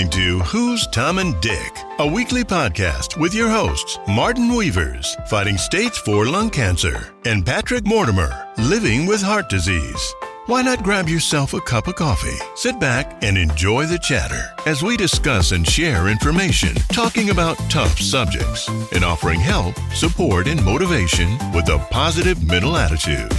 listening to Who's Tom and Dick, a weekly podcast with your hosts, Martin Weavers, fighting stage 4 lung cancer, and Patrick Mortimer, living with heart disease. Why not grab yourself a cup of coffee, sit back, and enjoy the chatter as we discuss and share information, talking about tough subjects, and offering help, support, and motivation with a positive mental attitude.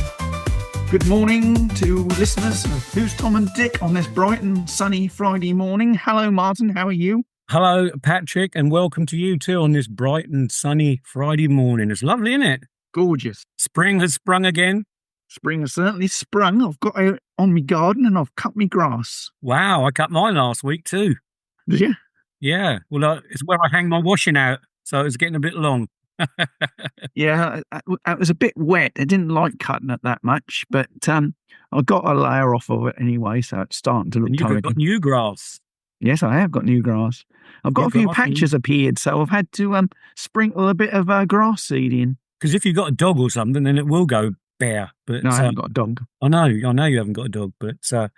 Good morning to listeners of Who's Tom and Dick on this bright and sunny Friday morning. Hello, Martin. How are you? Hello, Patrick, and welcome to you too on this bright and sunny Friday morning. It's lovely, isn't it? Gorgeous. Spring has sprung again. Spring has certainly sprung. I've got out on my garden and I've cut my grass. Wow, I cut mine last week too. Did you? Yeah, well, it's where I hang my washing out, so it's getting a bit long. Yeah, it was a bit wet. I didn't like cutting it that much, but I got a layer off of it anyway, so it's starting to look tidy. You've got new grass. Yes, I have got new grass. I've got a few patches appeared, so I've had to sprinkle a bit of grass seed in. Because if you've got a dog or something, then it will go bare. But no, I haven't got a dog. I know you haven't got a dog. But so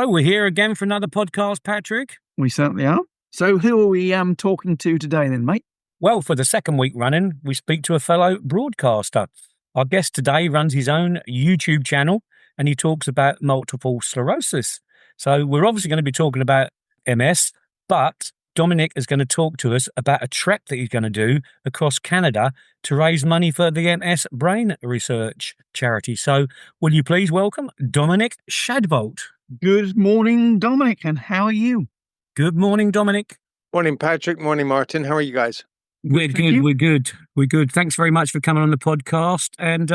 we're here again for another podcast, Patrick. We certainly are. So who are we talking to today then, mate? Well, for the second week running, we speak to a fellow broadcaster. Our guest today runs his own YouTube channel and he talks about multiple sclerosis. So we're obviously going to be talking about MS, but Dominic is going to talk to us about a trek that he's going to do across Canada to raise money for the MS Brain Research charity. So will you please welcome Dominic Shadbolt? Good morning, Dominic, and how are you? Good morning, Dominic. Morning, Patrick. Morning, Martin. How are you guys? We're good. Thanks very much for coming on the podcast. And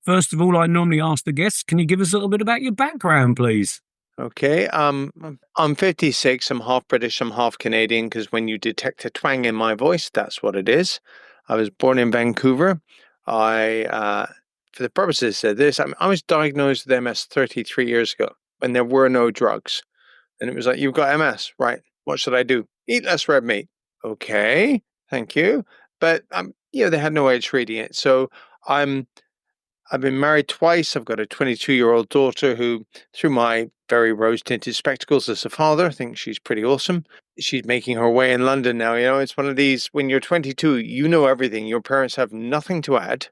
first of all, I normally ask the guests, can you give us a little bit about your background, please? Okay. I'm 56. I'm half British. I'm half Canadian because when you detect a twang in my voice, that's what it is. I was born in Vancouver. For the purposes of this, I was diagnosed with MS 33 years ago when there were no drugs. And it was like, you've got MS, right? What should I do? Eat less red meat. Okay. Thank you. But, they had no way of treating it. So I've been married twice. I've got a 22-year-old daughter who, through my very rose-tinted spectacles as a father, thinks she's pretty awesome. She's making her way in London now. You know, it's one of these, when you're 22, you know everything. Your parents have nothing to add.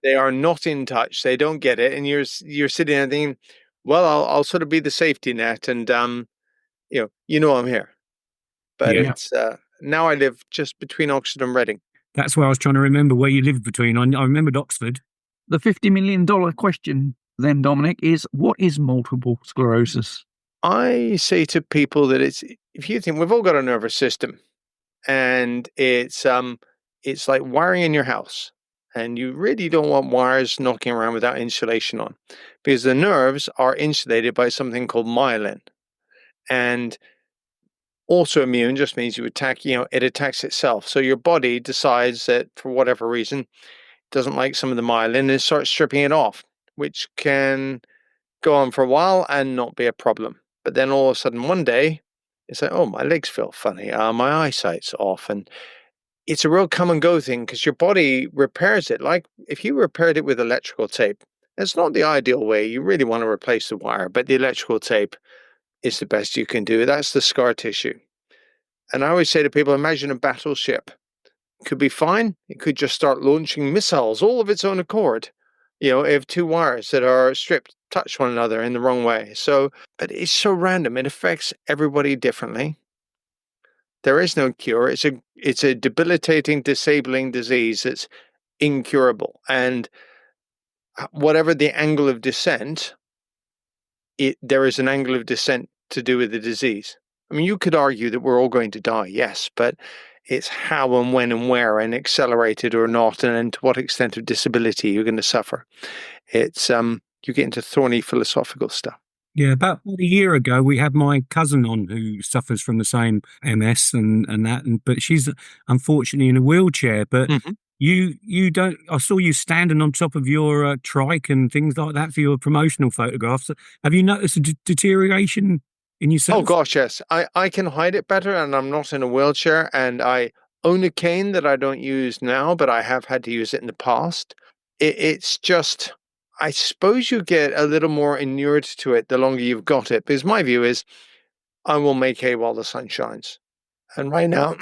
They are not in touch. They don't get it. And you're sitting there thinking, well, I'll sort of be the safety net. And, I'm here. But it's... now I live just between Oxford and Reading. That's where I was trying to remember where you lived between. I remembered Oxford. The $50 million question then, Dominic, is what is multiple sclerosis? I say to people that if you think we've all got a nervous system and it's like wiring in your house and you really don't want wires knocking around without insulation on because the nerves are insulated by something called myelin. And autoimmune just means it attacks itself. So your body decides that for whatever reason, it doesn't like some of the myelin and starts stripping it off, which can go on for a while and not be a problem. But then all of a sudden one day, it's like, oh, my legs feel funny. My eyesight's off. And it's a real come and go thing because your body repairs it. Like if you repaired it with electrical tape, it's not the ideal way. You really want to replace the wire, but the electrical tape is the best you can do. That's the scar tissue. And I always say to people, imagine a battleship. It could be fine. It could just start launching missiles all of its own accord. If two wires that are stripped touch one another in the wrong way. But it's so random. It affects everybody differently. There is no cure. It's a debilitating, disabling disease that's incurable. And whatever the angle of descent, there is an angle of descent to do with the disease. I mean, you could argue that we're all going to die, yes, but it's how and when and where and accelerated or not and to what extent of disability you're going to suffer. It's you get into thorny philosophical stuff. Yeah, about a year ago, we had my cousin on who suffers from the same MS but she's unfortunately in a wheelchair. But you don't. I saw you standing on top of your trike and things like that for your promotional photographs. Have you noticed a deterioration in yourself? Oh gosh, yes. I can hide it better, and I'm not in a wheelchair, and I own a cane that I don't use now, but I have had to use it in the past. It's just, I suppose you get a little more inured to it the longer you've got it, because my view is I will make hay while the sun shines. And right now,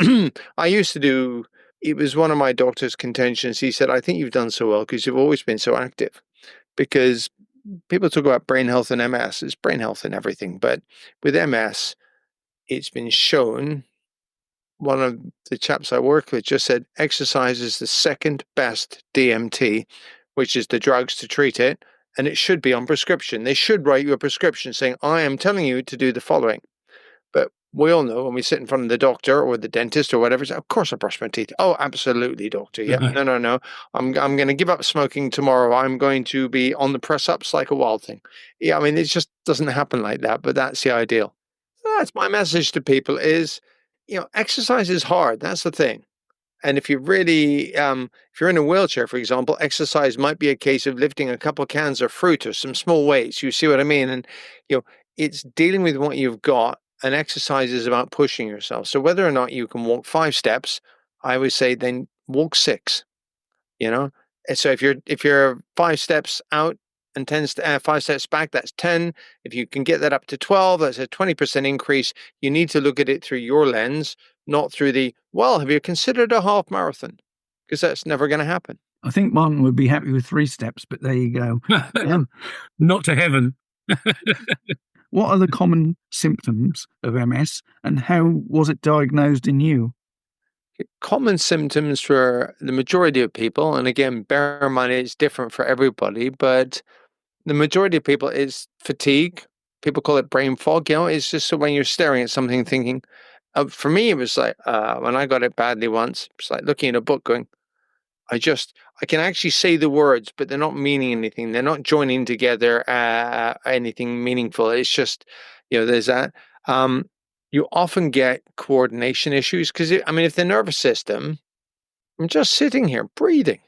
I used to do, it was one of my doctor's contentions. He said, I think you've done so well because you've always been so active. Because people talk about brain health and MS. It's brain health and everything. But with MS, it's been shown, one of the chaps I work with just said, exercise is the second best DMT, which is the drugs to treat it. And it should be on prescription. They should write you a prescription saying, I am telling you to do the following. But we all know when we sit in front of the doctor or the dentist or whatever, of course I brush my teeth. Oh, absolutely, doctor. Yeah, no. I'm going to give up smoking tomorrow. I'm going to be on the press ups like a wild thing. Yeah, I mean, it just doesn't happen like that, but that's the ideal. So that's my message to people is, exercise is hard. That's the thing. And if you really, if you're in a wheelchair, for example, exercise might be a case of lifting a couple of cans of fruit or some small weights. You see what I mean? And, it's dealing with what you've got. And exercise is about pushing yourself. So whether or not you can walk 5 steps, I would say then walk 6. And so if you're 5 steps out and 5 steps back, that's 10. If you can get that up to 12, that's a 20% increase. You need to look at it through your lens, not through have you considered a half marathon? Because that's never going to happen. I think Martin would be happy with 3 steps, but there you go. Not to heaven. What are the common symptoms of MS and how was it diagnosed in you? Common symptoms for the majority of people, and again, bear in mind it's different for everybody, but the majority of people is fatigue. People call it brain fog. It's just so when you're staring at something thinking, for me, it was like, when I got it badly once, it's like looking at a book going, I can actually say the words, but they're not meaning anything. They're not joining together anything meaningful. It's just, there's that. You often get coordination issues because, if the nervous system, I'm just sitting here breathing,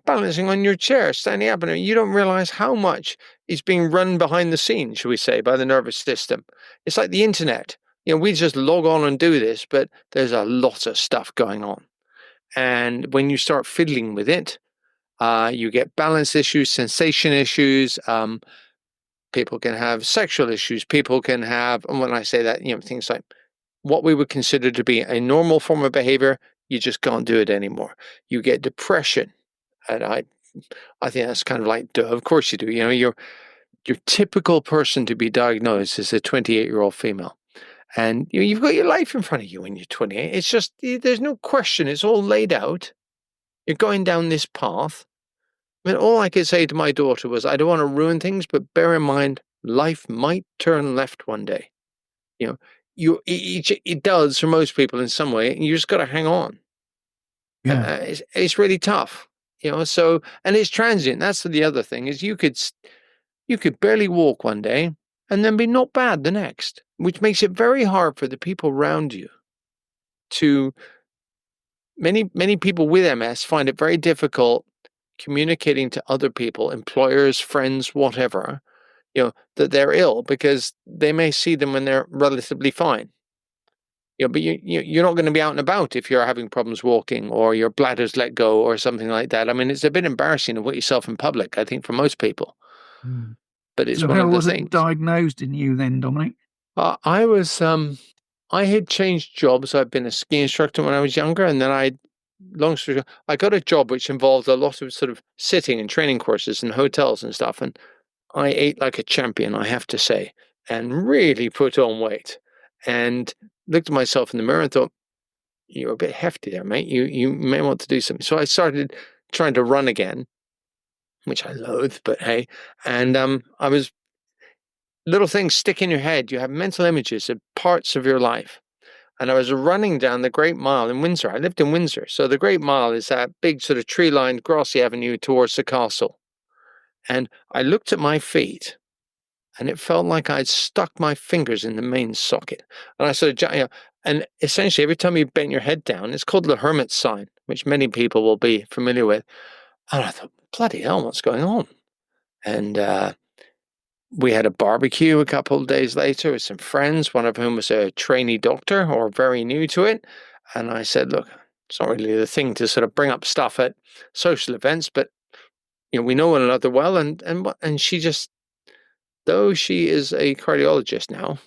balancing on your chair, standing up, and you don't realize how much is being run behind the scenes, shall we say, by the nervous system. It's like the internet. We just log on and do this, but there's a lot of stuff going on. And when you start fiddling with it, you get balance issues, sensation issues. People can have sexual issues. People can have, and when I say that, things like what we would consider to be a normal form of behavior, you just can't do it anymore. You get depression. And I think that's kind of like, duh, of course you do. Your typical person to be diagnosed is a 28-year-old female. And you've got your life in front of you when you're 28. It's just, there's no question. It's all laid out. You're going down this path. All I could say to my daughter was, I don't want to ruin things, but bear in mind, life might turn left one day. It does for most people in some way, and you just got to hang on. Yeah. It's really tough, so, and it's transient. That's the other thing is you could barely walk one day and then be not bad the next, which makes it very hard for the people around you to, many people with MS find it very difficult communicating to other people, employers, friends, whatever, that they're ill because they may see them when they're relatively fine. But you're not going to be out and about if you're having problems walking or your bladder's let go or something like that. It's a bit embarrassing to put yourself in public, I think, for most people. But it's one of the things. How was it diagnosed in you then, Dominic? I was, I had changed jobs. I'd been a ski instructor when I was younger, and then long story short, I got a job which involved a lot of sort of sitting and training courses and hotels and stuff. And I ate like a champion, I have to say, and really put on weight. And looked at myself in the mirror and thought, you're a bit hefty there, mate. You may want to do something. So I started trying to run again, which I loathe, but hey. And I was, little things stick in your head. You have mental images of parts of your life. And I was running down the Great Mile in Windsor. I lived in Windsor. So the Great Mile is that big sort of tree-lined grassy avenue towards the castle. And I looked at my feet and it felt like I'd stuck my fingers in the main socket. And I sort of, and essentially every time you bent your head down, it's called the hermit sign, which many people will be familiar with. And I thought, bloody hell, what's going on? And we had a barbecue a couple of days later with some friends, one of whom was a trainee doctor or very new to it. And I said, look, it's not really the thing to sort of bring up stuff at social events, but we know one another well. And she just, though she is a cardiologist now,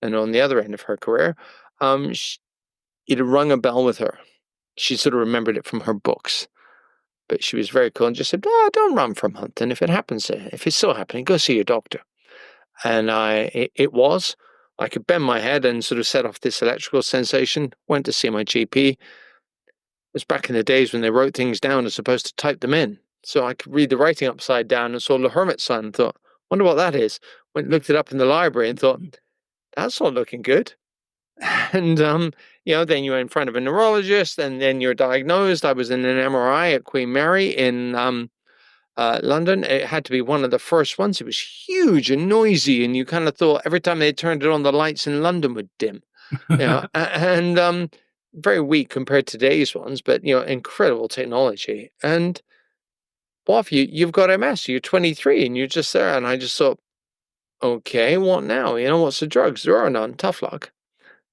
And on the other end of her career, you'd have rung a bell with her. She sort of remembered it from her books. But she was very cool and just said, don't run for a month. And if it's still happening, go see your doctor. And I could bend my head and sort of set off this electrical sensation, went to see my GP. It was back in the days when they wrote things down as opposed to type them in. So I could read the writing upside down and saw the Hermit's Son and thought, wonder what that is. Went and looked it up in the library and thought, that's not looking good. And, then you're in front of a neurologist and then you're diagnosed. I was in an MRI at Queen Mary in London. It had to be one of the first ones. It was huge and noisy. And you kind of thought every time they turned it on, the lights in London would dim. And very weak compared to today's ones, but, incredible technology. And Boff, you've got MS. You're 23 and you're just there. And I just thought, okay, what now? What's the drugs? There are none. Tough luck.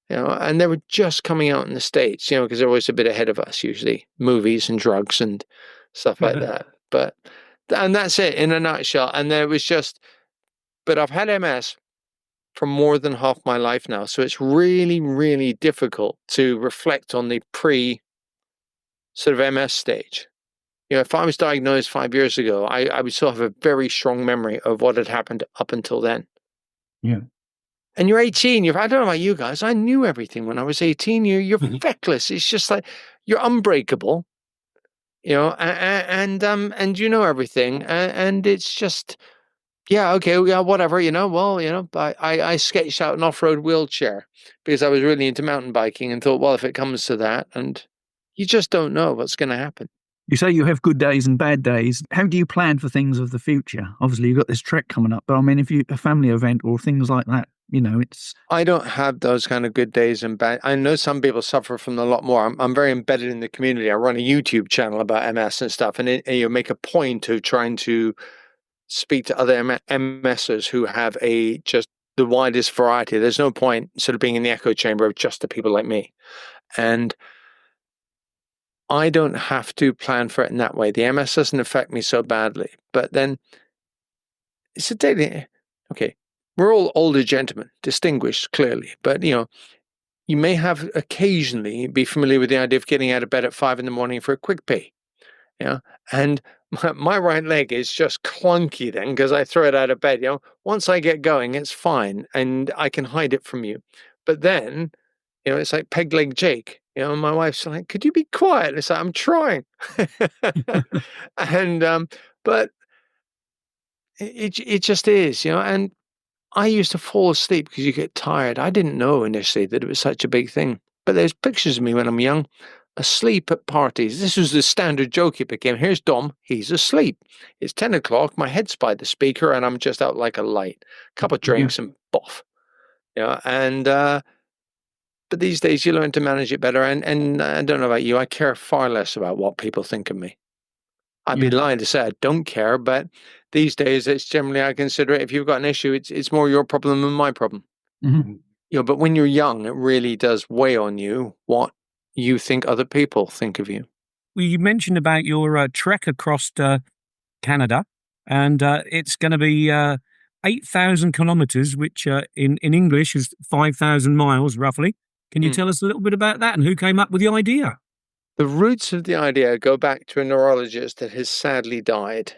And they were just coming out in the States, because they're always a bit ahead of us, usually movies and drugs and stuff like that. And that's it in a nutshell. And there was but I've had MS for more than half my life now. So it's really, really difficult to reflect on the sort of MS stage. If I was diagnosed 5 years ago, I would still have a very strong memory of what had happened up until then. Yeah. And you're 18. I don't know about you guys. I knew everything when I was 18. You're feckless. It's just like you're unbreakable, and you know everything. And it's just, yeah, okay, yeah, whatever, Well, I sketched out an off-road wheelchair because I was really into mountain biking and thought, well, if it comes to that, and you just don't know what's going to happen. You say you have good days and bad days. How do you plan for things of the future? Obviously, you've got this trek coming up, but I mean, if a family event or things like that, it's... I don't have those kind of good days and bad. I know some people suffer from a lot more. I'm very embedded in the community. I run a YouTube channel about MS and stuff, and you make a point of trying to speak to other MSers who have just the widest variety. There's no point sort of being in the echo chamber of just the people like me. And I don't have to plan for it in that way. The MS doesn't affect me so badly. But then it's a daily... Okay, we're all older gentlemen, distinguished clearly. But, you may have occasionally be familiar with the idea of getting out of bed at 5 a.m. for a quick pee. And my right leg is just clunky then because I throw it out of bed. Once I get going, it's fine and I can hide it from you. But then, it's like peg leg Jake. My wife's like, could you be quiet? And it's like, I'm trying. And, but it just is, and I used to fall asleep because you get tired. I didn't know initially that it was such a big thing, but there's pictures of me when I'm young, asleep at parties. This was the standard joke it became. Here's Dom, he's asleep. It's 10 o'clock, my head's by the speaker and I'm just out like a light. Couple of drinks and boff. And, but these days you learn to manage it better. And I don't know about you, I care far less about what people think of me. I'd be lying to say I don't care, but these days it's generally, I consider it, if you've got an issue, it's more your problem than my problem. Mm-hmm. But when you're young, it really does weigh on you what you think other people think of you. Well, you mentioned about your trek across Canada, and it's going to be 8,000 kilometers, which in English is 5,000 miles, roughly. Can you tell us a little bit about that and who came up with the idea? The roots of the idea go back to a neurologist that has sadly died.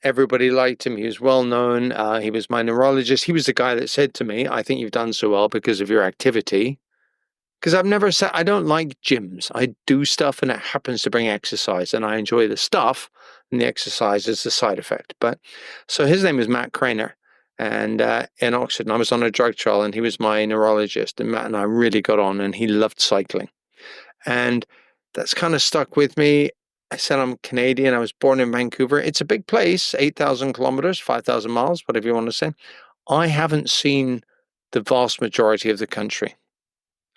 Everybody liked him. He was well known. He was my neurologist. He was the guy that said to me, I think you've done so well because of your activity. Because I've never said, I don't like gyms. I do stuff and it happens to bring exercise and I enjoy the stuff and the exercise is the side effect. But so his name was Matt Craner and in Oxford, and I was on a drug trial and he was my neurologist, and Matt and I really got on and he loved cycling. And that's kind of stuck with me. I said I'm Canadian. I was born in Vancouver. It's a big place, 8,000 kilometers, 5,000 miles, whatever you want to say. I haven't seen the vast majority of the country.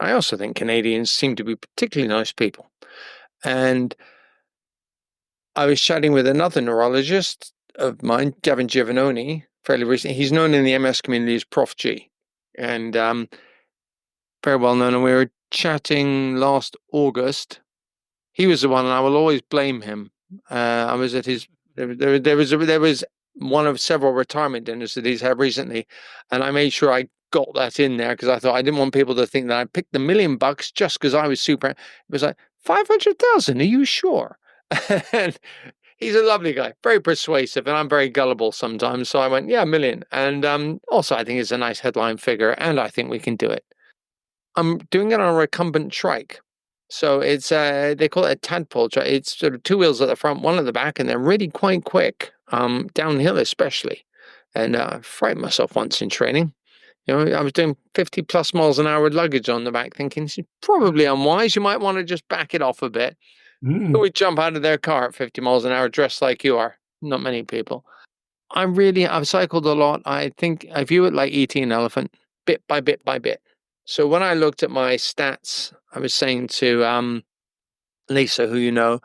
I also think Canadians seem to be particularly nice people. And I was chatting with another neurologist of mine, Gavin Giovannoni, fairly recently. He's known in the MS community as Prof G, and very well known. And we were chatting last August. He was the one, and I will always blame him. I was at his. There was one of several retirement dinners that he's had recently, and I made sure I got that in there because I thought I didn't want people to think that I picked the $1 million just because I was super. It was like 500,000. Are you sure? And he's a lovely guy, very persuasive, and I'm very gullible sometimes. So I went, yeah, $1 million. And also, I think it's a nice headline figure, and I think we can do it. I'm doing it on a recumbent trike. So it's they call it a tadpole trike. It's sort of 2 wheels at the front, 1 at the back, and they're really quite quick, downhill especially. And I frightened myself once in training. I was doing 50 plus miles an hour with luggage on the back, thinking this is probably unwise. You might want to just back it off a bit. We jump out of their car at 50 miles an hour, dressed like you are. Not many people. I've cycled a lot. I think I view it like eating an elephant, bit by bit by bit. So when I looked at my stats, I was saying to Lisa, who you know,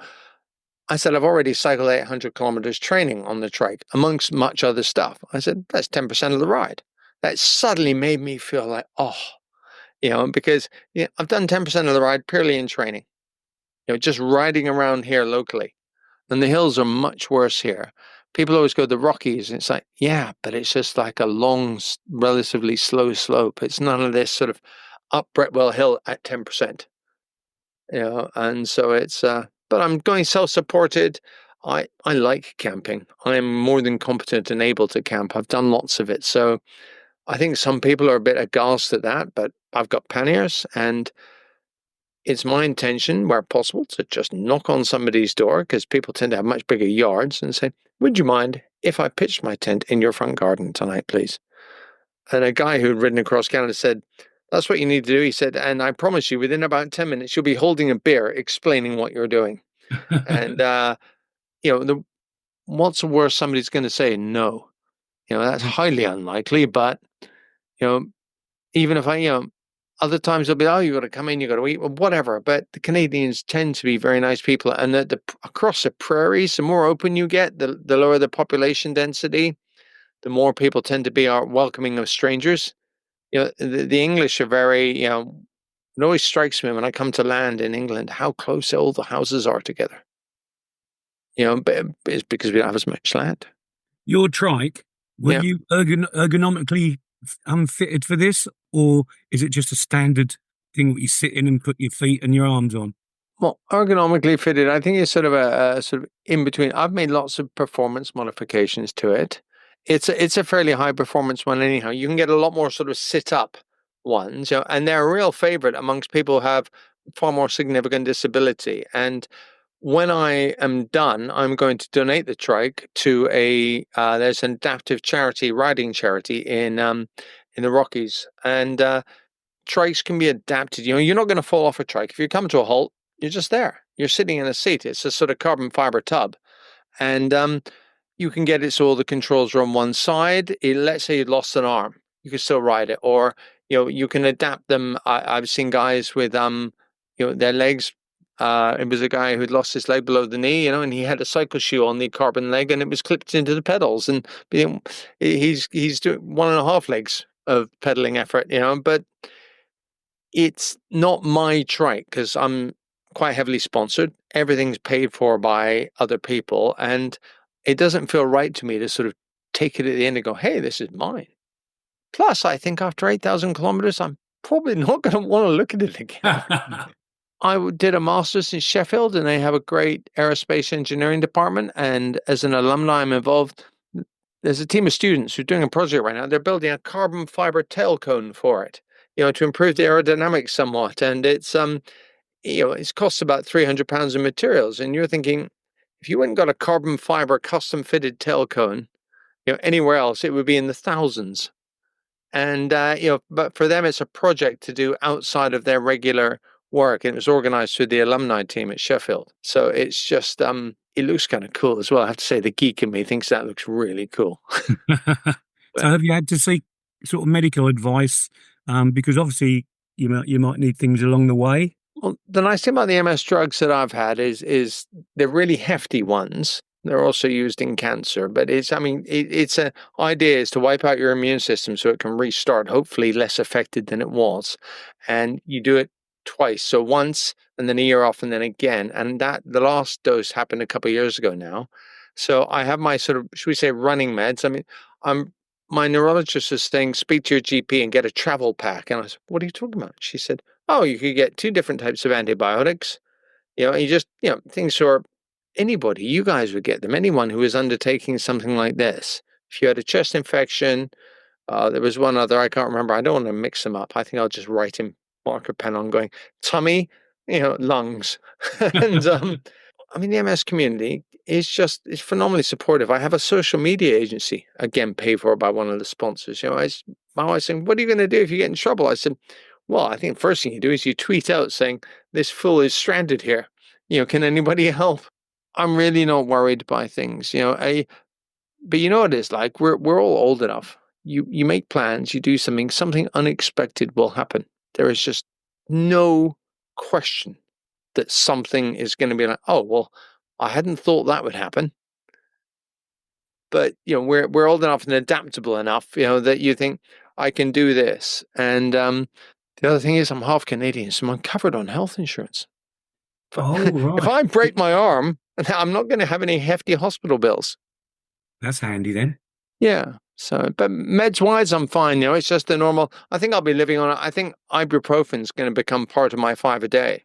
I said, I've already cycled 800 kilometers training on the trike, amongst much other stuff. I said, that's 10% of the ride. That suddenly made me feel like, because I've done 10% of the ride purely in training, just riding around here locally. And the hills are much worse here. People always go the Rockies, and it's like, yeah, but it's just like a long, relatively slow slope. It's none of this sort of up Bretwell Hill at 10%. And so it's, but I'm going self-supported. I like camping. I am more than competent and able to camp. I've done lots of it. So I think some people are a bit aghast at that, but I've got panniers, and it's my intention, where possible, to just knock on somebody's door, because people tend to have much bigger yards, and say, would you mind if I pitched my tent in your front garden tonight, please? And a guy who'd ridden across Canada said, that's what you need to do. He said, and I promise you, within about 10 minutes, you'll be holding a beer explaining what you're doing. And, what's the worst somebody's going to say? No. That's highly unlikely, but, even if other times they'll be, you got to come in, you got to eat, whatever. But the Canadians tend to be very nice people. And across the prairies, the more open you get, the lower the population density, the more people tend to be welcoming of strangers. The English are very, it always strikes me when I come to land in England, how close all the houses are together. But it's because we don't have as much land. Your trike, were you ergonomically unfitted for this, or is it just a standard thing that you sit in and put your feet and your arms on? Well, ergonomically fitted, I think it's sort of a sort of in between. I've made lots of performance modifications to it. It's a fairly high performance one anyhow. You can get a lot more sort of sit up ones, and they're a real favorite amongst people who have far more significant disability. And when I am done, I'm going to donate the trike to there's an adaptive riding charity in the Rockies, and trikes can be adapted. You're not going to fall off a trike. If you come to a halt, you're just there. You're sitting in a seat. It's a sort of carbon fiber tub, and you can get it so all the controls are on one side. Let's say you lost an arm, you can still ride it, or you can adapt them. I've seen guys with their legs. It was a guy who'd lost his leg below the knee, and he had a cycle shoe on the carbon leg, and it was clipped into the pedals. And he's doing 1.5 legs of pedaling effort, but it's not my trike because I'm quite heavily sponsored. Everything's paid for by other people, and it doesn't feel right to me to sort of take it at the end and go, hey, this is mine. Plus, I think after 8,000 kilometers, I'm probably not going to want to look at it again. I did a master's in Sheffield, and they have a great aerospace engineering department. And as an alumni, I'm involved. There's a team of students who are doing a project right now. They're building a carbon fiber tail cone for it, to improve the aerodynamics somewhat. And it's it costs about £300 in materials. And you're thinking, if you went and got a carbon fiber custom fitted tail cone, anywhere else, it would be in the thousands. And but for them, it's a project to do outside of their regular work, and it was organized through the alumni team at Sheffield. So it's just it looks kind of cool as well. I have to say, the geek in me thinks that looks really cool. So have you had to seek sort of medical advice, because obviously you might need things along the way? Well, the nice thing about the MS drugs that I've had is they're really hefty ones. They're also used in cancer, but it's an idea is to wipe out your immune system so it can restart, hopefully less affected than it was. And you do it twice. So once and then a year off and then again. And the last dose happened a couple of years ago now. So I have my sort of, should we say, running meds. I'm my neurologist was saying, speak to your GP and get a travel pack. And I said, what are you talking about? She said, oh, you could get 2 different types of antibiotics. You just, things are, anybody, you guys would get them. Anyone who is undertaking something like this. If you had a chest infection, there was one other, I can't remember. I don't want to mix them up. I think I'll just write in marker pen on going, tummy, lungs. And the MS community is phenomenally supportive. I have a social media agency, again, paid for by one of the sponsors. My wife's saying, what are you going to do if you get in trouble? I said, well, I think the first thing you do is you tweet out saying, this fool is stranded here. Can anybody help? I'm really not worried by things, but you know what it is like? We're all old enough. You make plans, you do something unexpected will happen. There is just no question that something is going to be like, oh, well, I hadn't thought that would happen. But, we're old enough and adaptable enough, that you think, I can do this. And the other thing is I'm half Canadian, so I'm covered on health insurance. Oh, right. If I break my arm, I'm not going to have any hefty hospital bills. That's handy then. Yeah. So, but meds-wise, I'm fine. It's just the normal. I think I'll be living on it. I think ibuprofen's going to become part of my 5 a day.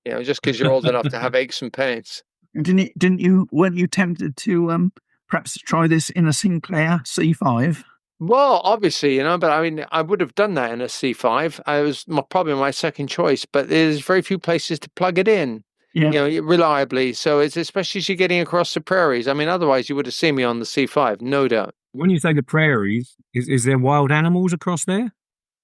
Just because you're old enough to have aches and pains. Weren't you tempted to perhaps try this in a Sinclair C5? Well, obviously, but I would have done that in a C5. It was probably my second choice, but there's very few places to plug it in. Yeah. Reliably. So it's especially as you're getting across the prairies. Otherwise you would have seen me on the C5, no doubt. When you say the prairies, is there wild animals across there?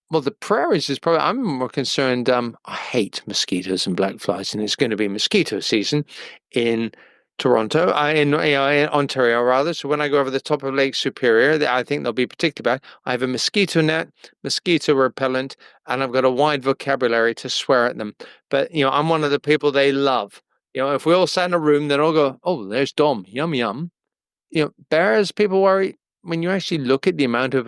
Well, the prairies is probably, I'm more concerned. I hate mosquitoes and black flies, and it's going to be mosquito season in Toronto, in Ontario rather. So when I go over the top of Lake Superior, I think they'll be particularly bad. I have a mosquito net, mosquito repellent, and I've got a wide vocabulary to swear at them. But, I'm one of the people they love. If we all sat in a room, they'll all go, oh, there's Dom, yum, yum. Bears, people worry, when you actually look at the amount of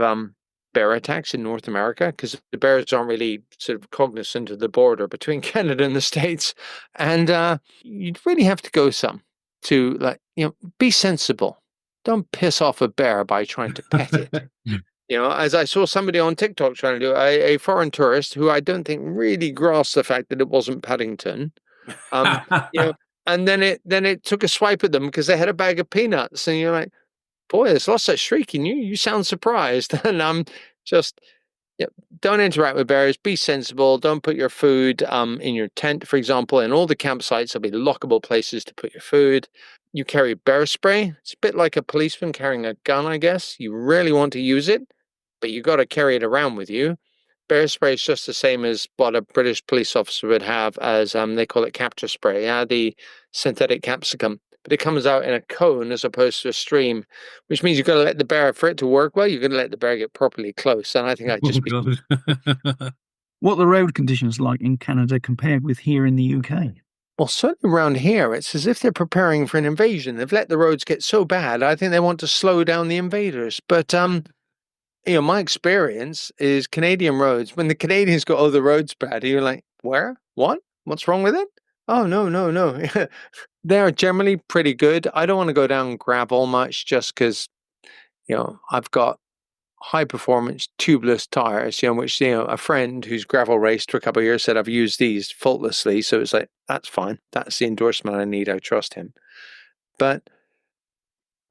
bear attacks in North America, because the bears aren't really sort of cognizant of the border between Canada and the States. And you'd really have to go some to be sensible. Don't piss off a bear by trying to pet it. As I saw somebody on TikTok trying to do, a foreign tourist who I don't think really grasped the fact that it wasn't Paddington. And then it took a swipe at them because they had a bag of peanuts, and you're like, boy, there's lots of shrieking. You sound surprised. And I'm just, don't interact with bears. Be sensible. Don't put your food in your tent, for example. In all the campsites, there'll be lockable places to put your food. You carry bear spray. It's a bit like a policeman carrying a gun, I guess. You really want to use it, but you got to carry it around with you. Bear spray is just the same as what a British police officer would have as, they call it capture spray, the synthetic capsicum. But it comes out in a cone as opposed to a stream, which means you've got to let the bear, for it to work well, you've got to let the bear get properly close. And I think I'd just be... What are the road conditions like in Canada compared with here in the UK? Well, certainly around here, it's as if they're preparing for an invasion. They've let the roads get so bad, I think they want to slow down the invaders. But, my experience is Canadian roads, when the Canadians go, oh, the road's bad, you're like, where? What? What's wrong with it? Oh, no. They're generally pretty good. I don't want to go down gravel much just because, I've got high performance tubeless tires, which, a friend who's gravel raced for a couple of years said I've used these faultlessly. So it's like, that's fine. That's the endorsement I need. I trust him. But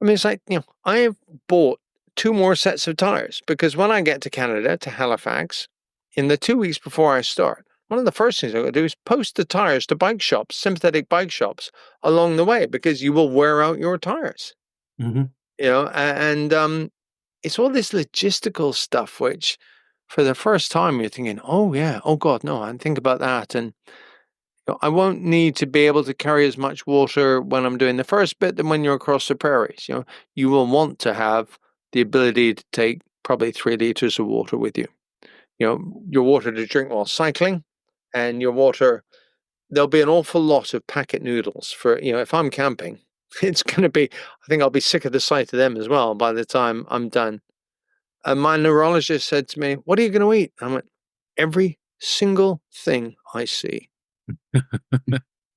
it's like, I have bought 2 more sets of tires because when I get to Canada, to Halifax, in the 2 weeks before I start, one of the first things I'm going to do is post the tires to bike shops, sympathetic bike shops along the way, because you will wear out your tires. Mm-hmm. And it's all this logistical stuff, which for the first time you're thinking, oh yeah, oh God, no, I didn't think about that. And I won't need to be able to carry as much water when I'm doing the first bit than when you're across the prairies. You will want to have the ability to take probably 3 liters of water with you. Your water to drink while cycling, and your water, there'll be an awful lot of packet noodles for, if I'm camping, it's going to be, I think I'll be sick of the sight of them as well by the time I'm done. And my neurologist said to me, what are you going to eat? I went, every single thing I see.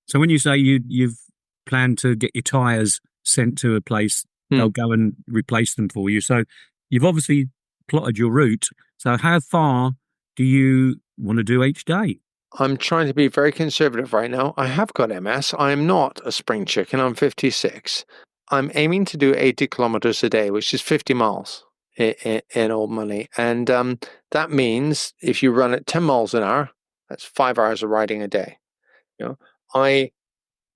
So when you say you've planned to get your tyres sent to a place, they'll go and replace them for you. So you've obviously plotted your route. So how far do you want to do each day? I'm trying to be very conservative right now. I have got MS. I am not a spring chicken. I'm 56. I'm aiming to do 80 kilometers a day, which is 50 miles in old money. And that means if you run at 10 miles an hour, that's 5 hours of riding a day. I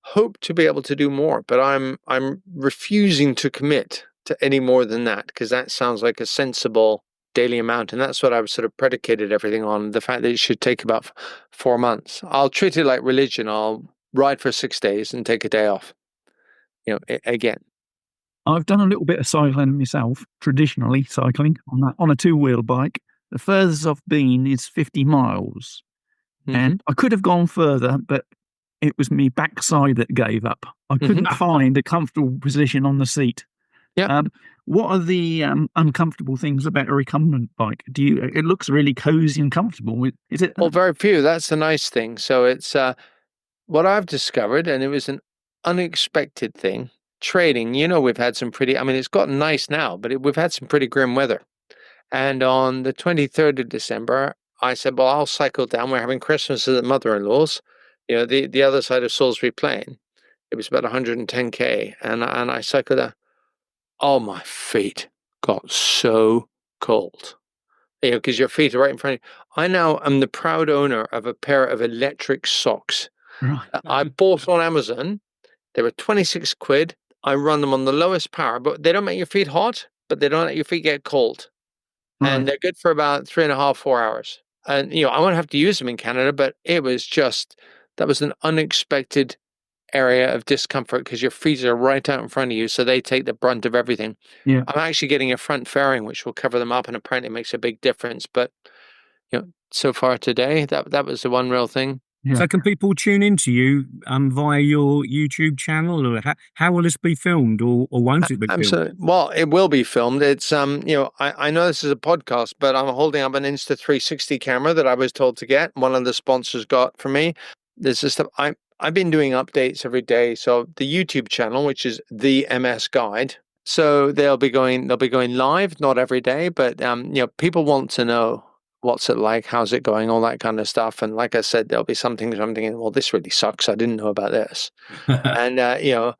hope to be able to do more, but I'm refusing to commit to any more than that, because that sounds like a sensible daily amount, and that's what I've sort of predicated everything on, the fact that it should take about 4 months. I'll treat it like religion. I'll ride for 6 days and take a day off. Again. I've done a little bit of cycling myself, traditionally cycling on a two-wheel bike. The furthest I've been is 50 miles. Mm-hmm. And I could have gone further, but it was me backside that gave up. I couldn't find a comfortable position on the seat. Yeah. What are the uncomfortable things about a recumbent bike? It looks really cozy and comfortable. Is it? Well, very few. That's the nice thing. So it's what I've discovered, and it was an unexpected thing. Trading, we've had some pretty, it's gotten nice now, but we've had some pretty grim weather. And on the 23rd of December, I said, well, I'll cycle down. We're having Christmas at the mother-in-law's, the other side of Salisbury Plain. It was about 110K. And I cycled down. Oh, my feet got so cold. Because your feet are right in front of you. I now am the proud owner of a pair of electric socks. Right. I bought on Amazon. They were 26 quid. I run them on the lowest power, but they don't make your feet hot, but they don't let your feet get cold. Right. And they're good for about 3.5, 4 hours. And, I won't have to use them in Canada, but that was an unexpected area of discomfort, because your feet are right out in front of you, so they take the brunt of everything. Yeah. I'm actually getting a front fairing, which will cover them up, and apparently it makes a big difference. But, so far today, that was the one real thing. Yeah. So can people tune into you via your YouTube channel, or how will this be filmed, or won't it be filmed? Absolutely. Well, it will be filmed. It's I know this is a podcast, but I'm holding up an Insta360 camera that I was told to get. One of the sponsors got for me. There's this stuff. I've been doing updates every day. So the YouTube channel, which is the MS Guide. So they'll be going live, not every day, but people want to know what's it like, how's it going, all that kind of stuff. And like I said, there'll be something, well, this really sucks. I didn't know about this. And the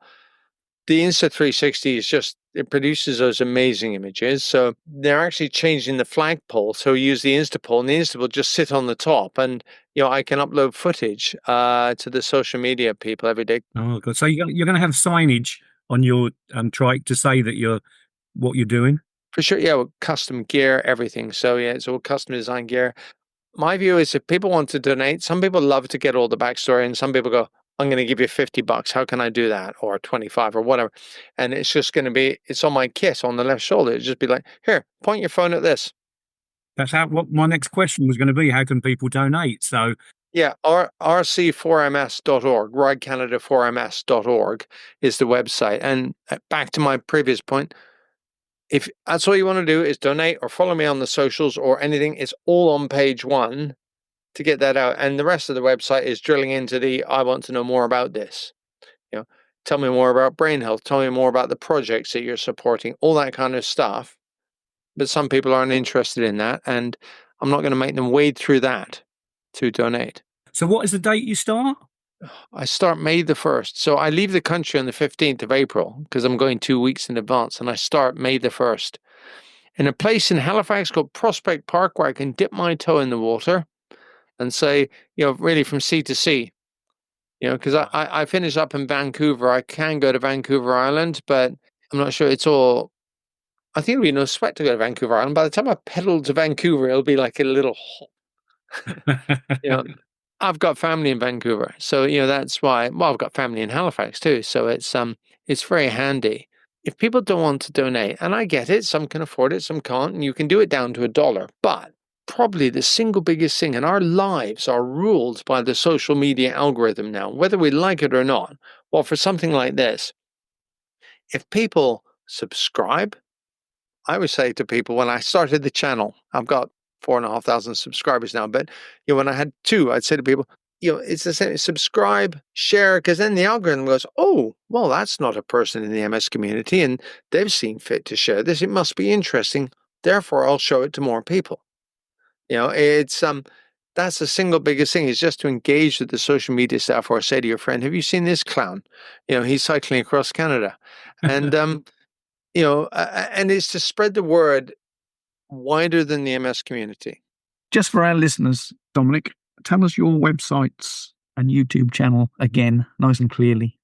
Insta360 is just, it produces those amazing images. So they're actually changing the flagpole. So we use the Instapole, and the Instapole just sit on the top, and I can upload footage to the social media people every day. Oh God! So you're going to have signage on your trike to say that what you're doing? For sure, yeah, with custom gear, everything. So yeah, it's all custom design gear. My view is, if people want to donate, some people love to get all the backstory, and some people go, I'm going to give you $50. How can I do that? Or 25 or whatever. And it's just going to be, it's on my kit on the left shoulder. It'll just be like, here, point your phone at this. That's what my next question was going to be. How can people donate? So yeah, rc4ms.org, ridecanada4ms.org is the website. And back to my previous point, if that's all you want to do is donate or follow me on the socials or anything, it's all on page 1 to get that out. And the rest of the website is drilling into I want to know more about this. Tell me more about brain health. Tell me more about the projects that you're supporting, all that kind of stuff. But some people aren't interested in that, and I'm not going to make them wade through that to donate. So what is the date you start? I start May the 1st. So I leave the country on the 15th of April, because I'm going 2 weeks in advance, and I start May the 1st in a place in Halifax called Prospect Park, where I can dip my toe in the water and say, really from sea to sea. Because I finish up in Vancouver. I can go to Vancouver Island, but I'm not sure it's all. I think it'll be no sweat to go to Vancouver Island. By the time I pedal to Vancouver, it'll be like a little hop. I've got family in Vancouver, so that's why. Well, I've got family in Halifax too, so it's very handy. If people don't want to donate, and I get it, some can afford it, some can't, and you can do it down to $1. But probably the single biggest thing, and our lives are ruled by the social media algorithm now, whether we like it or not. Well, for something like this, if people subscribe, I would say to people, when I started the channel, I've got 4,500 subscribers now, but when I had 2, I'd say to people, it's the same, subscribe, share, because then the algorithm goes, oh, well, that's not a person in the MS community, and they've seen fit to share this. It must be interesting. Therefore, I'll show it to more people. It's that's the single biggest thing, is just to engage with the social media stuff, or say to your friend, have you seen this clown? He's cycling across Canada. And, and it's to spread the word wider than the MS community. Just for our listeners, Dominic, tell us your websites and YouTube channel again, nice and clearly.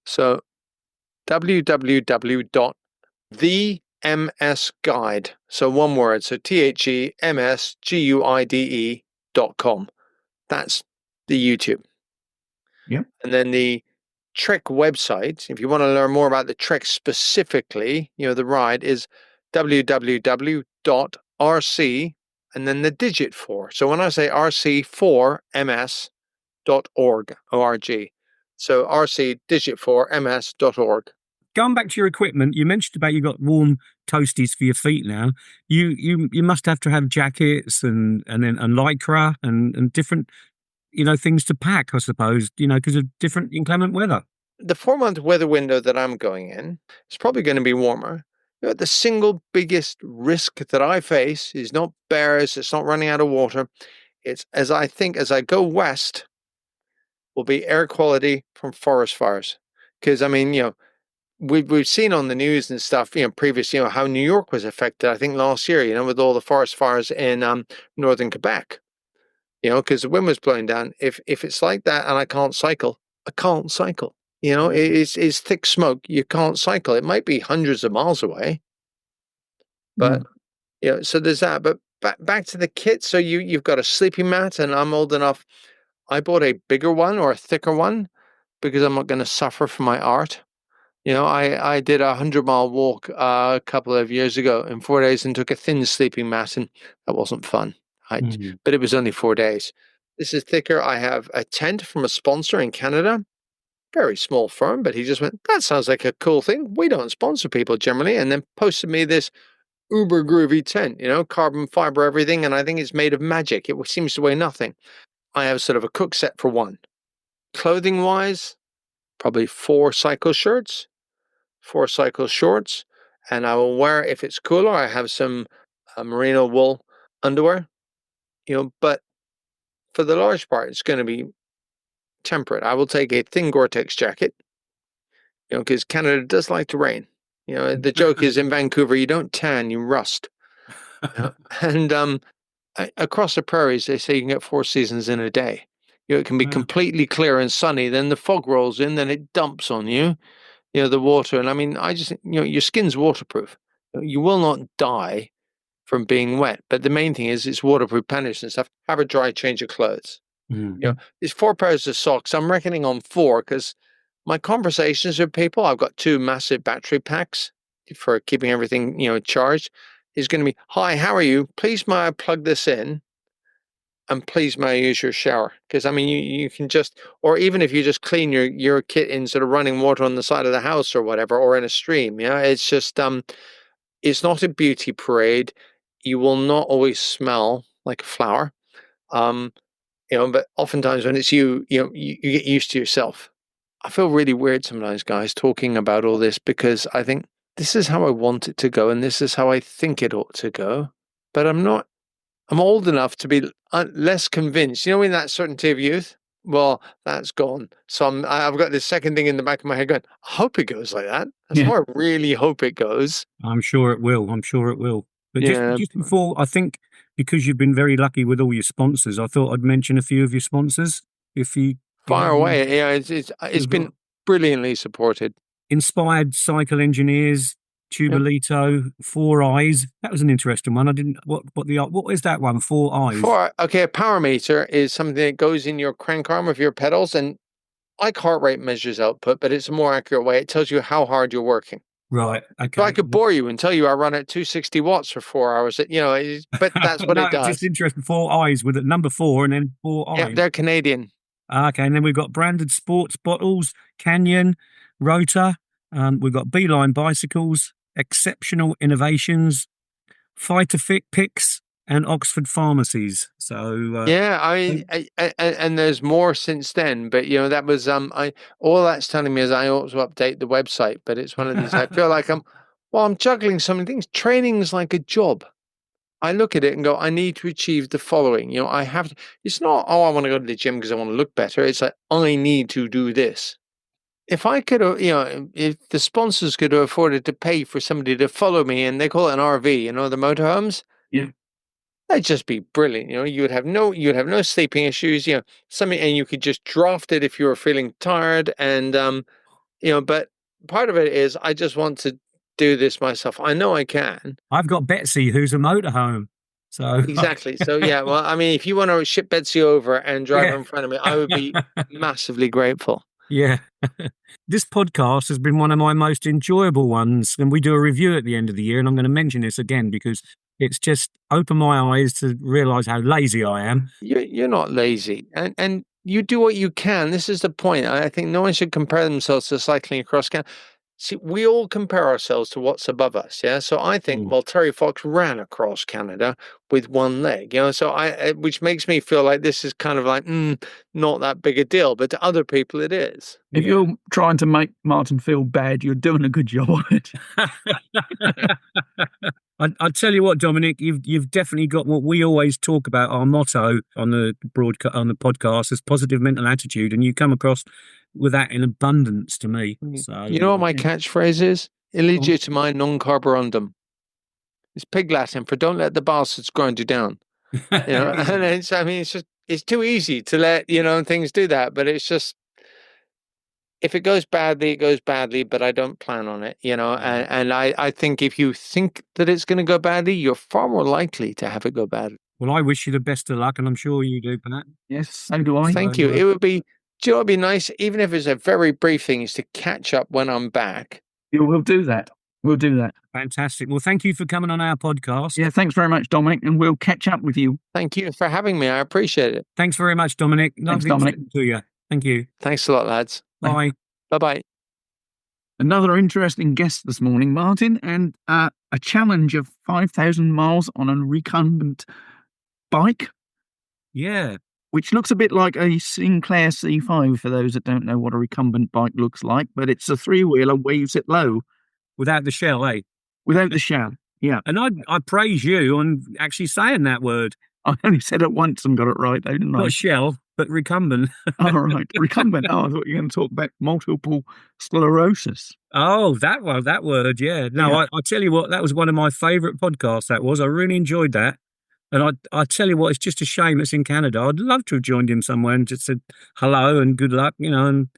So www.themsguide, so one word, so THEMSGUIDE.com. That's the YouTube. Yep. And then the Trek website, if you want to learn more about the Trek specifically, the ride, is www.rc and then the digit 4. So when I say rc4ms.org, O-R-G. So rc digit 4ms.org. Going back to your equipment, you mentioned about you got warm toasties for your feet now. You must have to have jackets and lycra and different things to pack, I suppose, because of different inclement weather. The 4-month weather window that I'm going in is probably going to be warmer. The single biggest risk that I face is not bears, it's not running out of water. It's, as I go west, will be air quality from forest fires. Because, we've seen on the news and stuff, previous, how New York was affected, I think last year, with all the forest fires in northern Quebec. Because the wind was blowing down. If it's like that and I can't cycle, I can't cycle. It's thick smoke. You can't cycle. It might be hundreds of miles away. But, so there's that. But back to the kit. So you've got a sleeping mat, and I'm old enough. I bought a bigger one or a thicker one because I'm not going to suffer for my art. I did a 100-mile walk a couple of years ago in 4 days and took a thin sleeping mat, and that wasn't fun. But it was only 4 days. This is thicker. I have a tent from a sponsor in Canada. Very small firm, but he just went, that sounds like a cool thing. We don't sponsor people generally. And then posted me this uber groovy tent, carbon fiber, everything. And I think it's made of magic. It seems to weigh nothing. I have sort of a cook set for one. Clothing wise, probably 4 cycle shirts, 4 cycle shorts. And I will wear, if it's cooler, I have some merino wool underwear, but for the large part, it's going to be temperate. I will take a thin Gore-Tex jacket, because Canada does like to rain. The joke is in Vancouver, you don't tan, you rust. And across the prairies, they say you can get 4 seasons in a day. It can be completely clear and sunny, then the fog rolls in, then it dumps on you, the water. And I just, your skin's waterproof. You will not die from being wet. But the main thing is it's waterproof panniers and stuff. Have a dry change of clothes. There's 4 pairs of socks. I'm reckoning on 4 because my conversations with people, I've got 2 massive battery packs for keeping everything, charged, is going to be, hi, how are you? Please may I plug this in? And please may I use your shower? Because, you can just, or even if you just clean your kit in sort of running water on the side of the house or whatever, or in a stream, it's just, it's not a beauty parade. You will not always smell like a flower. But oftentimes when it's you get used to yourself. I feel really weird sometimes, guys, talking about all this because I think this is how I want it to go and this is how I think it ought to go. But I'm old enough to be less convinced. In that certainty of youth? Well, that's gone. So I've got this second thing in the back of my head going, I hope it goes like that. That's how I really hope it goes. I'm sure it will. But just before, I think, because you've been very lucky with all your sponsors, I thought I'd mention a few of your sponsors. If you fire away, it's been brilliantly supported. Inspired Cycle Engineers, Tubolito, 4 Eyes. That was an interesting one. I didn't. What is that one? 4 Eyes. A power meter is something that goes in your crank arm of your pedals, and like heart rate measures output, but it's a more accurate way. It tells you how hard you're working. Right. Okay. So I could bore you and tell you I run at 260 watts for 4 hours. But that's what it does. Just interesting. 4 Eyes with it, number 4 and then 4 Eyes. Yeah, they're Canadian. Okay, and then we've got branded sports bottles, Canyon, Rota. We've got Beeline bicycles, Exceptional Innovations, Fighter Fit Picks, and Oxford Pharmacies. So and there's more since then. But that was all that's telling me is I ought to update the website. But it's one of these. I feel like I'm Well, I'm juggling so many things. Training is like a job. I look at it and go, I need to achieve the following. I have to. It's not, oh, I want to go to the gym because I want to look better. It's like, I need to do this. If I could, if the sponsors could have afforded to pay for somebody to follow me, and they call it an RV, the motorhomes. Yeah. That'd just be brilliant. You'd have no sleeping issues, and you could just draft it if you were feeling tired. And, but part of it is I just want to do this myself. I know I can. I've got Betsy, who's a motorhome. So exactly. So yeah, well, I mean, if you want to ship Betsy over and drive her in front of me, I would be massively grateful. Yeah. This podcast has been one of my most enjoyable ones, and we do a review at the end of the year, and I'm going to mention this again because it's just opened my eyes to realise how lazy I am. You're not lazy, and you do what you can. This is the point. I think no one should compare themselves to cycling across Canada. See, we all compare ourselves to what's above us, yeah? So I think, well, Terry Fox ran across Canada with one leg, so which makes me feel like this is kind of like, not that big a deal, but to other people it is. If you're trying to make Martin feel bad, you're doing a good job on it. I tell you what, Dominic, you've definitely got what we always talk about. Our motto on the podcast is positive mental attitude, and you come across with that in abundance to me. So, you know what my catchphrase is? Illegitimi non carborundum. It's Pig Latin for don't let the bastards grind you down. And it's too easy to let things do that, but it's just, if it goes badly, it goes badly, but I don't plan on it, and I think if you think that it's going to go badly, you're far more likely to have it go badly. Well, I wish you the best of luck, and I'm sure you do, Pat. Yes, so do I. Thank you. It would be, do you know what would be nice, even if it's a very brief thing, is to catch up when I'm back. Yeah, we'll do that. We'll do that. Fantastic. Well, thank you for coming on our podcast. Yeah, thanks very much, Dominic, and we'll catch up with you. Thank you for having me. I appreciate it. Thanks very much, Dominic. Thanks, Dominic. To you. Thank you. Thanks a lot, lads. Bye. Bye-bye. Another interesting guest this morning, Martin, and a challenge of 5,000 miles on a recumbent bike. Yeah. Which looks a bit like a Sinclair C5 for those that don't know what a recumbent bike looks like, but it's a three-wheeler, waves it low. Without the shell, eh? Without the shell, yeah. And I praise you on actually saying that word. I only said it once and got it right, though, didn't I? Not shell, but recumbent. All right, recumbent. Oh, I thought you were going to talk about multiple sclerosis. Oh, that word, yeah. No, yeah. I tell you what, that was one of my favourite podcasts, that was. I really enjoyed that. And I tell you what, it's just a shame it's in Canada. I'd love to have joined him somewhere and just said hello and good luck, and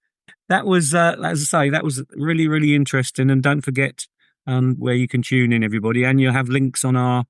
that was, as I say, that was really, really interesting. And don't forget where you can tune in, everybody. And you'll have links on our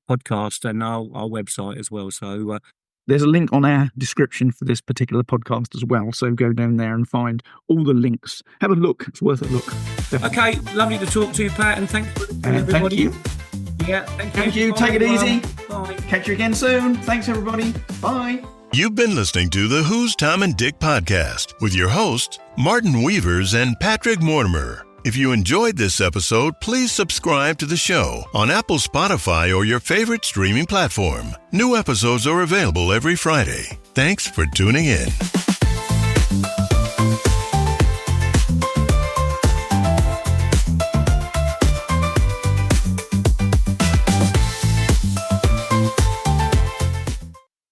podcast and our website as well. So there's a link on our description for this particular podcast as well. So go down there and find all the links. Have a look. It's worth a look. Definitely. Okay, lovely to talk to you, Pat, and thanks for everybody. Thank you. Yeah, thank you. Take it easy. Bye. Catch you again soon. Thanks, everybody. Bye. You've been listening to the Who's Tom and Dick podcast with your hosts, Martin Weavers and Patrick Mortimer. If you enjoyed this episode, please subscribe to the show on Apple, Spotify, or your favorite streaming platform. New episodes are available every Friday. Thanks for tuning in.